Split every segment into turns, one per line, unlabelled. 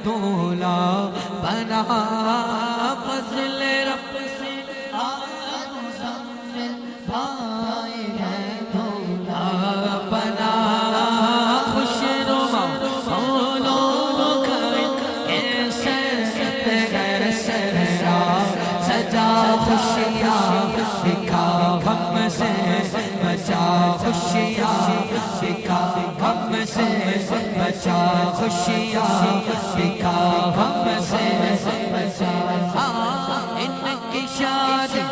दूल्हा बना फजल रब से मुज़म्मिल भाई है दूल्हा बना खुशनुमा लोग कैसे सजा खुशियाँ दिखा हम से बचा खुशियाँ दिखा हम से बचा खुशियाँ दिखा हमसे बचा इनकी शादी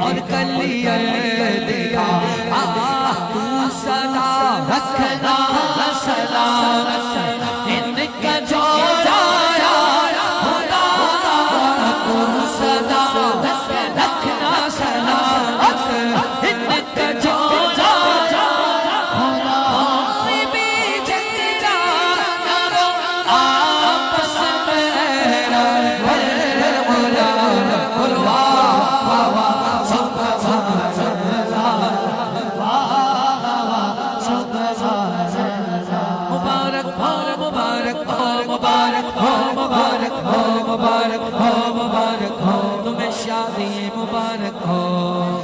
और कलिया दिखा तू सदा रखना सदा इनका जोड़ा खुदा तू सदा रखना सदा इनका जोड़ा मुबारक हो तुम्हें शादी मुबारक हो।